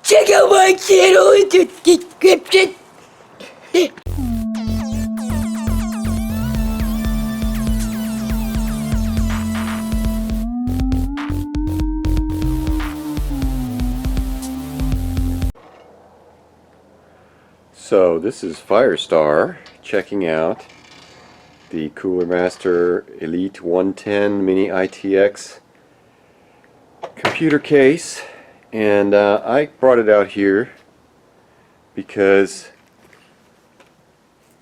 Check out my channel in the description. So this is Firestar checking out the Cooler Master Elite 110 Mini ITX computer case, and I brought it out here because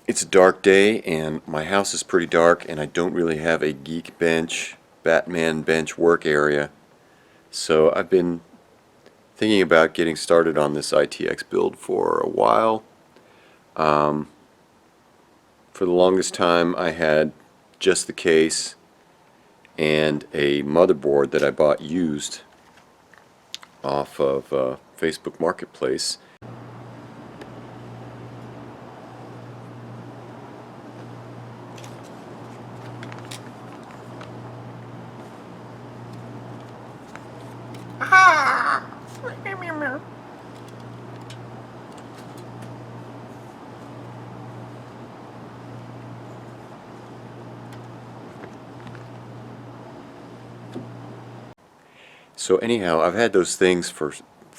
it's a dark day and my house is pretty dark and I don't really have a geek bench, Batman bench work area. So I've been thinking about getting started on this ITX build for a while. For the longest time I had just the case and a motherboard that I bought used off of Facebook Marketplace. So anyhow, I've had those things for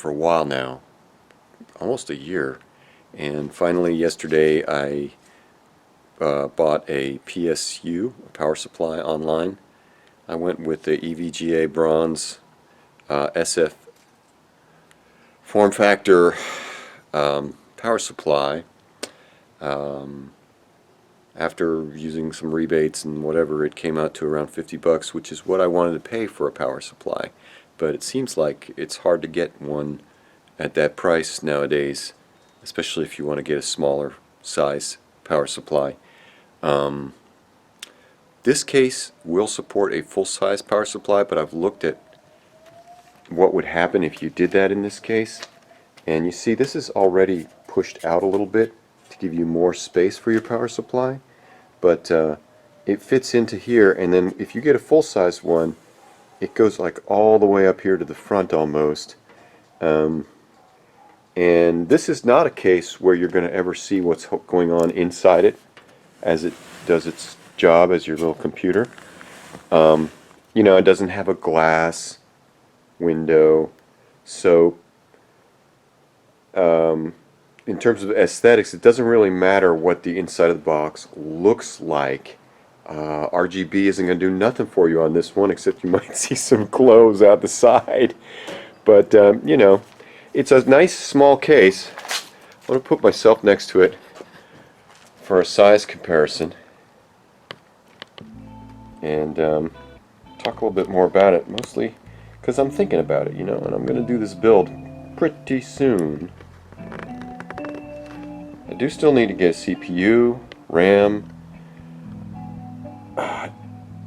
a while now, almost a year, and finally yesterday I bought a PSU, a power supply, online. I went with the EVGA bronze SF form factor power supply. After using some rebates and whatever, it came out to around $50, which is what I wanted to pay for a power supply. But it seems like it's hard to get one at that price nowadays, especially if you want to get a smaller size power supply. This case will support a full-size power supply, but I've looked at what would happen if you did that in this case, and you see this is already pushed out a little bit to give you more space for your power supply, but it fits into here, and then if you get a full-size one, it goes like all the way up here to the front almost. And this is not a case where you're going to ever see what's going on inside it as it does its job as your little computer. You know, it doesn't have a glass window, so in terms of aesthetics, it doesn't really matter what the inside of the box looks like. RGB isn't going to do nothing for you on this one, except you might see some glows out the side. But, you know, it's a nice small case. I'm going to put myself next to it for a size comparison and talk a little bit more about it, mostly because I'm thinking about it, you know, and I'm going to do this build pretty soon. I do still need to get a CPU, RAM,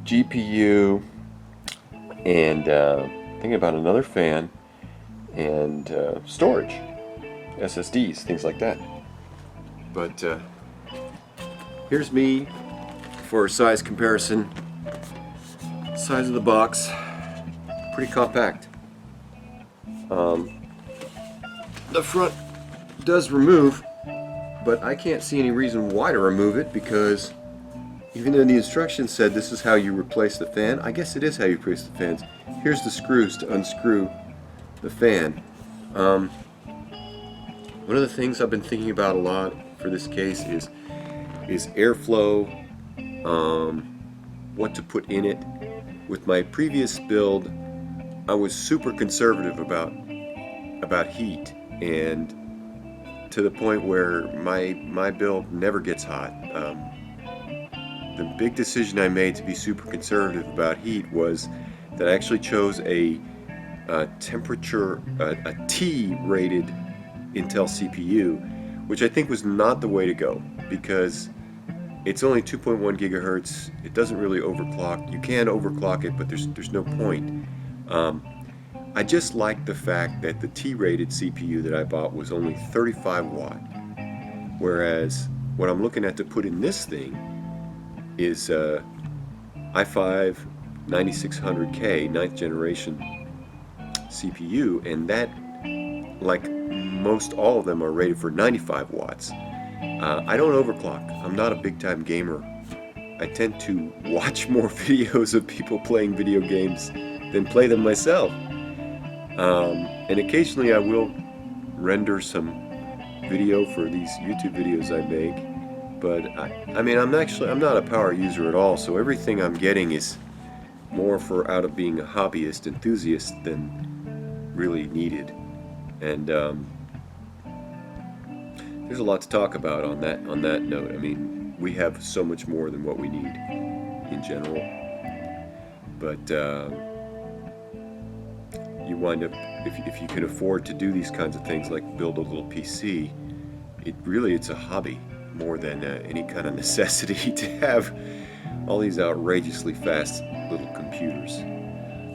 GPU, and thinking about another fan and storage, SSDs, things like that. But here's me for a size comparison. Size of the box, pretty compact. The front does remove, but I can't see any reason why to remove it, because even though the instructions said this is how you replace the fan, I guess it is how you replace the fans. Here's the screws to unscrew the fan. One of the things I've been thinking about a lot for this case is airflow, what to put in it. With my previous build, I was super conservative about heat, and to the point where my build never gets hot. The big decision I made to be super conservative about heat was that I actually chose a temperature, a T-rated Intel CPU, which I think was not the way to go, because it's only 2.1 gigahertz. It doesn't really overclock. You can overclock it, but there's no point. I just like the fact that the T-rated CPU that I bought was only 35 watt, whereas what I'm looking at to put in this thing is i5 9600K 9th generation CPU, and that like most all of them, are rated for 95 watts. I don't overclock. I'm not a big-time gamer. I tend to watch more videos of people playing video games than play them myself. And occasionally I will render some video for these YouTube videos I make. But I mean, I'm not a power user at all, so everything I'm getting is more for out of being a hobbyist enthusiast than really needed. And there's a lot to talk about on that note. I mean, we have so much more than what we need in general. But you wind up, if you can afford to do these kinds of things like build a little PC, it's a hobby more than any kind of necessity to have all these outrageously fast little computers.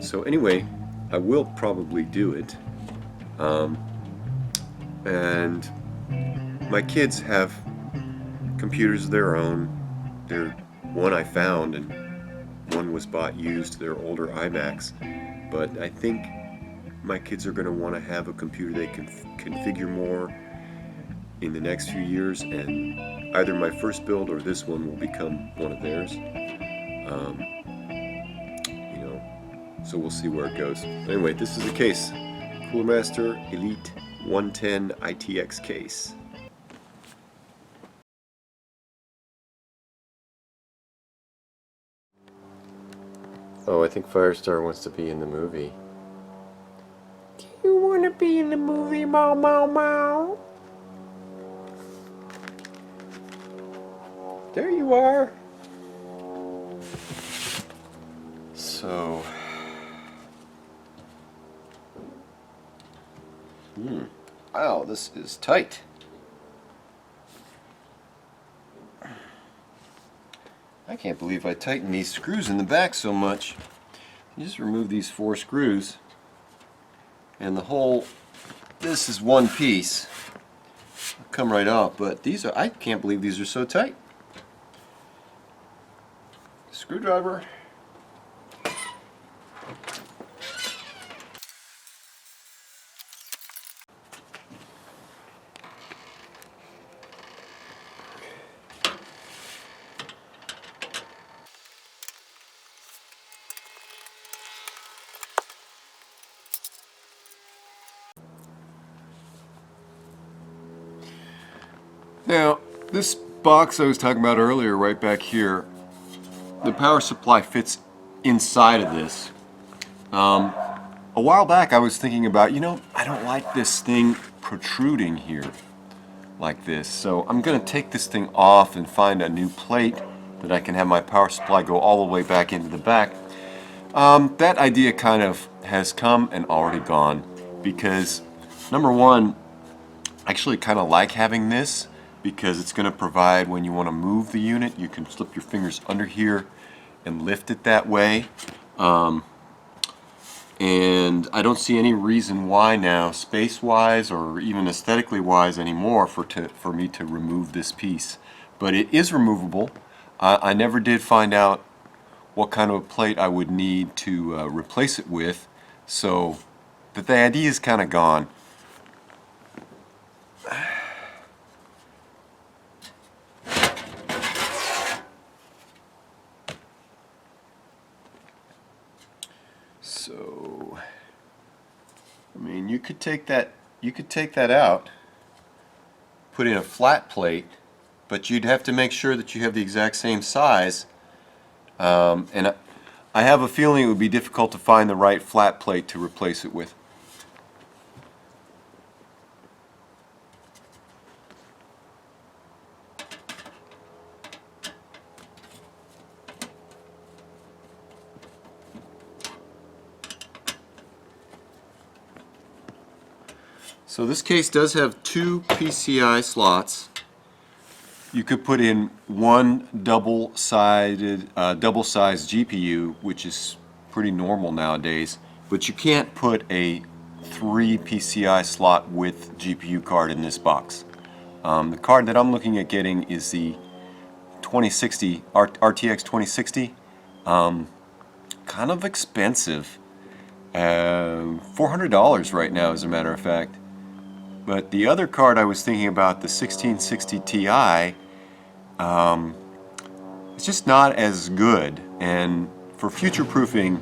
So anyway, I will probably do it. And my kids have computers of their own. One I found, and one was bought used. They're older iMacs. But I think my kids are going to want to have a computer they can configure more in the next few years, and either my first build or this one will become one of theirs. So we'll see where it goes. Anyway, this is the case. Cooler Master Elite 110 ITX case. Oh, I think Firestar wants to be in the movie. Do you want to be in the movie, Mau Mau Mau? There you are. So, wow, this is tight. I can't believe I tightened these screws in the back so much. You just remove these 4 screws, and this is one piece. It'll come right off, but I can't believe these are so tight. Screwdriver. Now, this box I was talking about earlier, right back here, the power supply fits inside of this. A while back I was thinking about, I don't like this thing protruding here like this, so I'm going to take this thing off and find a new plate that I can have my power supply go all the way back into the back. That idea kind of has come and already gone, because number one, I actually kind of like having this, because it's going to provide, when you want to move the unit, you can slip your fingers under here and lift it that way. And I don't see any reason why now, space-wise or even aesthetically-wise anymore, for me to remove this piece. But it is removable. I never did find out what kind of a plate I would need to replace it with, so but the idea is kind of gone. So, I mean, you could take that out, put in a flat plate, but you'd have to make sure that you have the exact same size. And I have a feeling it would be difficult to find the right flat plate to replace it with. So this case does have 2 PCI slots. You could put in one double-sized GPU, which is pretty normal nowadays, but you can't put a 3 PCI slot with GPU card in this box. The card that I'm looking at getting is the 2060 RTX 2060. Kind of expensive. $400 right now, as a matter of fact. But the other card I was thinking about, the 1660 Ti, it's just not as good. And for future-proofing,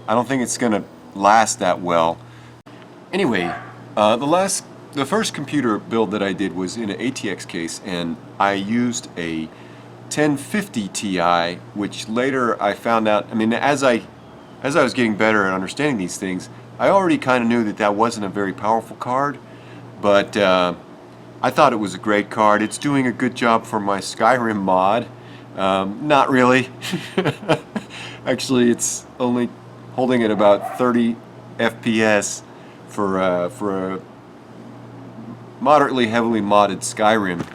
I don't think it's going to last that well. Anyway, the first computer build that I did was in an ATX case, and I used a 1050 Ti, which later I found out, I mean, as I was getting better at understanding these things, I already kind of knew that that wasn't a very powerful card, but I thought it was a great card. It's doing a good job for my Skyrim mod. Not really. Actually, it's only holding at about 30 FPS for a moderately heavily modded Skyrim.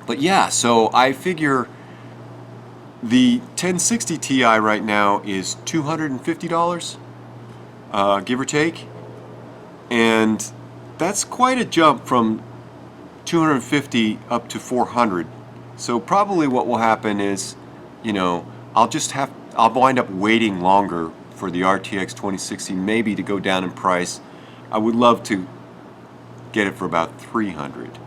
But yeah, so I figure the 1060 Ti right now is $250, give or take. And that's quite a jump from 250 up to 400. So probably what will happen is, you know, I'll wind up waiting longer for the RTX 2060 maybe to go down in price. I would love to get it for about 300.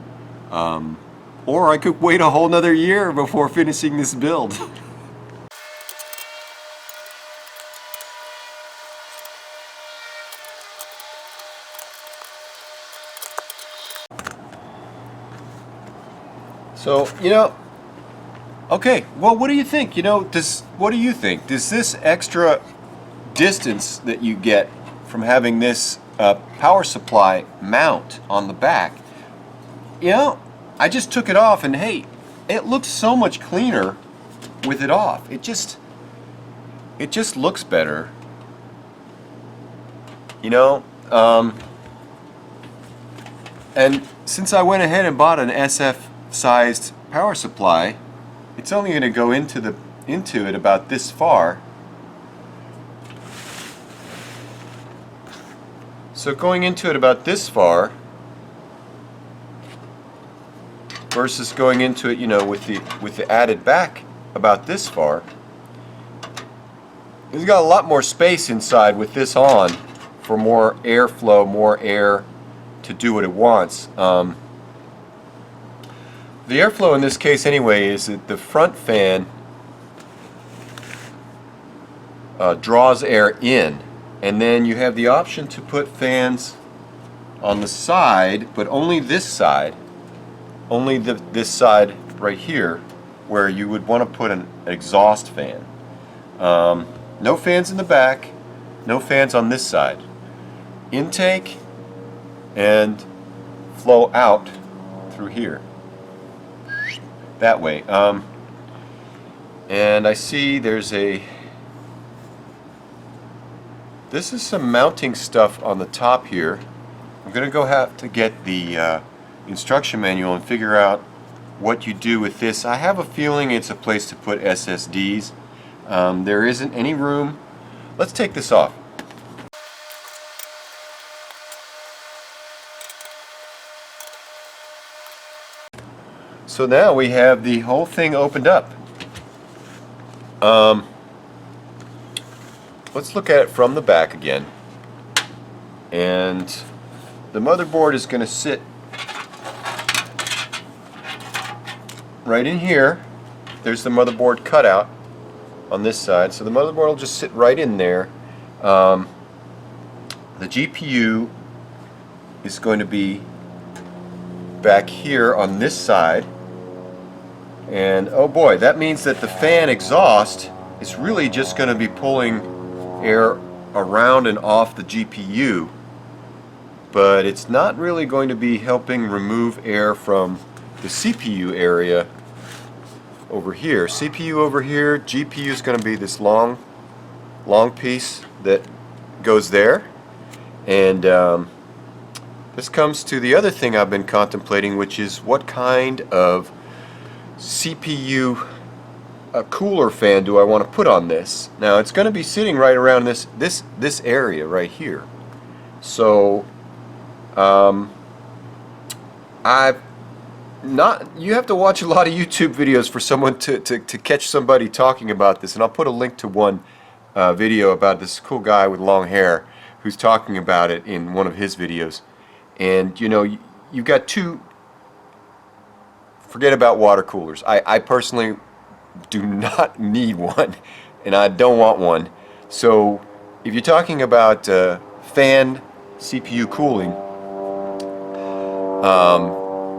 Or I could wait a whole nother year before finishing this build. So, you know, okay, well, what do you think? You know, what do you think? Does this extra distance that you get from having this power supply mount on the back, you know, I just took it off and hey, it looks so much cleaner with it off. It just looks better. You know, and since I went ahead and bought an SF sized power supply, it's only going to go into it about this far. So going into it about this far versus going into it, you know, with the added back about this far, it's got a lot more space inside with this on for more airflow, more air to do what it wants. The airflow in this case anyway is that the front fan draws air in, and then you have the option to put fans on the side, but only this side, only this side right here, where you would want to put an exhaust fan. No fans in the back, no fans on this side. Intake and flow out through here. That way. And I see there's a... This is some mounting stuff on the top here. I'm going to go have to get the instruction manual and figure out what you do with this. I have a feeling it's a place to put SSDs. There isn't any room. Let's take this off. So now we have the whole thing opened up. Let's look at it from the back again. And the motherboard is going to sit right in here. There's the motherboard cutout on this side. So the motherboard will just sit right in there. The GPU is going to be back here on this side. And oh boy, that means that the fan exhaust is really just going to be pulling air around and off the GPU, but it's not really going to be helping remove air from the CPU area over here. CPU over here, GPU is going to be this long piece that goes there. And this comes to the other thing I've been contemplating, which is what kind of CPU cooler fan do I want to put on this. Now it's going to be sitting right around this area right here. So you have to watch a lot of YouTube videos for someone to catch somebody talking about this, and I'll put a link to one video about this cool guy with long hair who's talking about it in one of his videos. And you know, you've got two. Forget about water coolers. I personally do not need one, and I don't want one. So if you're talking about fan CPU cooling,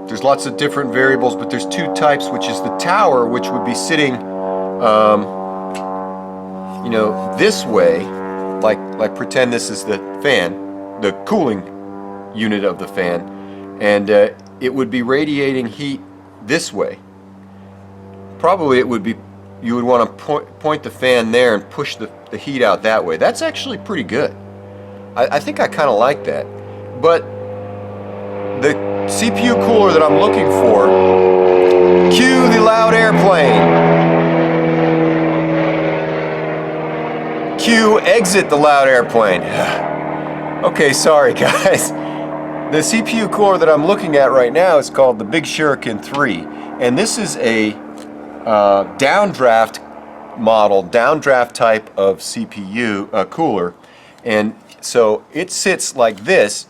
there's lots of different variables, but there's two types, which is the tower, which would be sitting you know, this way, like pretend this is the fan, the cooling unit of the fan, and it would be radiating heat this way. Probably it would be, you would want to point the fan there and push the heat out that way. That's actually pretty good. I think I kind of like that. But the CPU cooler that I'm looking for, cue the loud airplane. Cue exit the loud airplane. Okay, sorry guys. The CPU cooler that I'm looking at right now is called the Big Shuriken 3, and this is a downdraft model, downdraft type of CPU cooler, and so it sits like this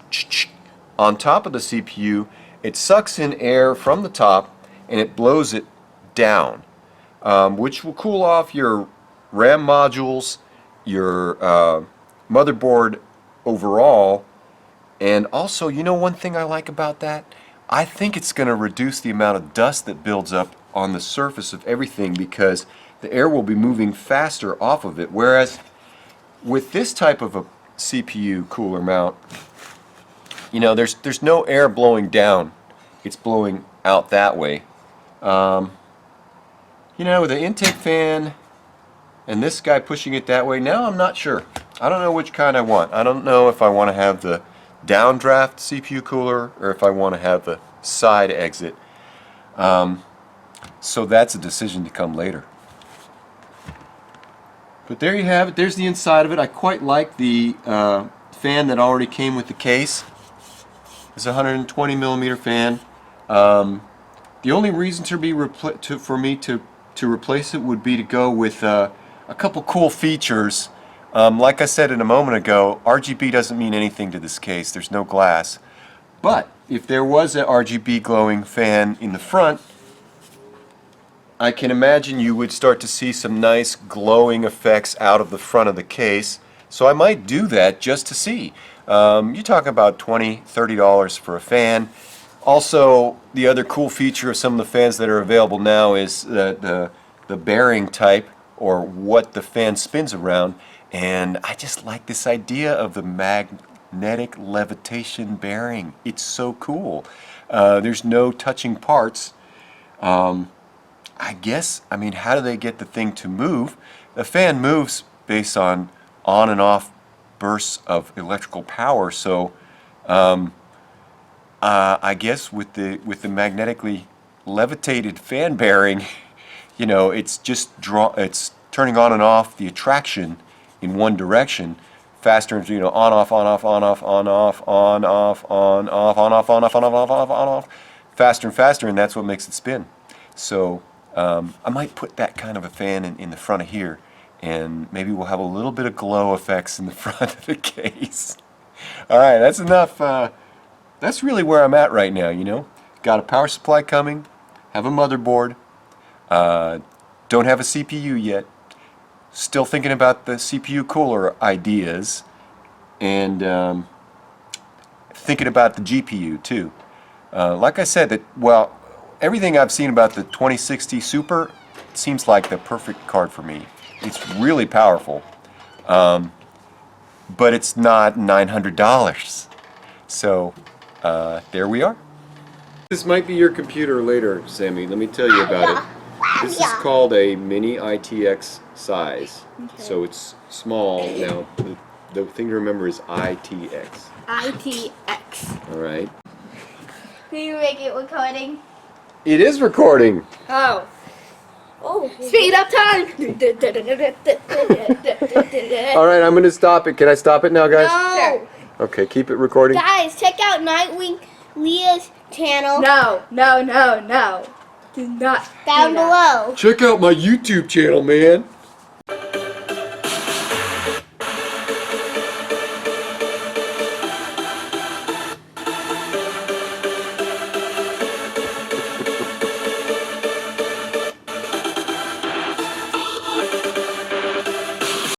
on top of the CPU. It sucks in air from the top and it blows it down, which will cool off your RAM modules, your motherboard overall. And also, you know, one thing I like about that, I think it's going to reduce the amount of dust that builds up on the surface of everything, because the air will be moving faster off of it. Whereas with this type of a CPU cooler mount, you know, there's no air blowing down. It's blowing out that way. You know, with the intake fan and this guy pushing it that way, now I'm not sure. I don't know which kind I want. I don't know if I want to have the downdraft CPU cooler or if I want to have the side exit. So that's a decision to come later. But there you have it. There's the inside of it. I quite like the fan that already came with the case. It's a 120 millimeter fan. The only reason for me to replace it would be to go with a couple cool features. Like I said a moment ago, RGB doesn't mean anything to this case. There's no glass. But if there was an RGB glowing fan in the front, I can imagine you would start to see some nice glowing effects out of the front of the case. So I might do that just to see. You talk about $20, $30 for a fan. Also, the other cool feature of some of the fans that are available now is the bearing type, or what the fan spins around. And I just like this idea of the magnetic levitation bearing. It's so cool. There's no touching parts. I guess, I mean, how do they get the thing to move? The fan moves based on and off bursts of electrical power. So I guess with the magnetically levitated fan bearing, you know, it's just it's turning on and off the attraction in one direction faster, you know, on off, on off, on off, on off, on off, on off, on off, on off, on off, on off, on off, faster and faster, and that's what makes it spin. So I might put that kind of a fan in the front of here, and maybe we'll have a little bit of glow effects in the front of the case. All right, that's enough. That's really where I'm at right now, you know. Got a power supply coming, have a motherboard, don't have a CPU yet, still thinking about the CPU cooler ideas, and thinking about the GPU too. Like I said, well, everything I've seen about the 2060 Super seems like the perfect card for me. It's really powerful, but it's not $900. So there we are. This might be your computer later, Sammy. Let me tell you about it. This is called a mini ITX size. Okay. So it's small. Now, the thing to remember is ITX. ITX. All right. Can you make it recording? It is recording. Oh. Oh. Speed up time. All right, I'm going to stop it. Can I stop it now, guys? No. Sure. Okay, keep it recording. Guys, check out Nightwing Leah's channel. No. Do not. Down below. Check out my YouTube channel, man.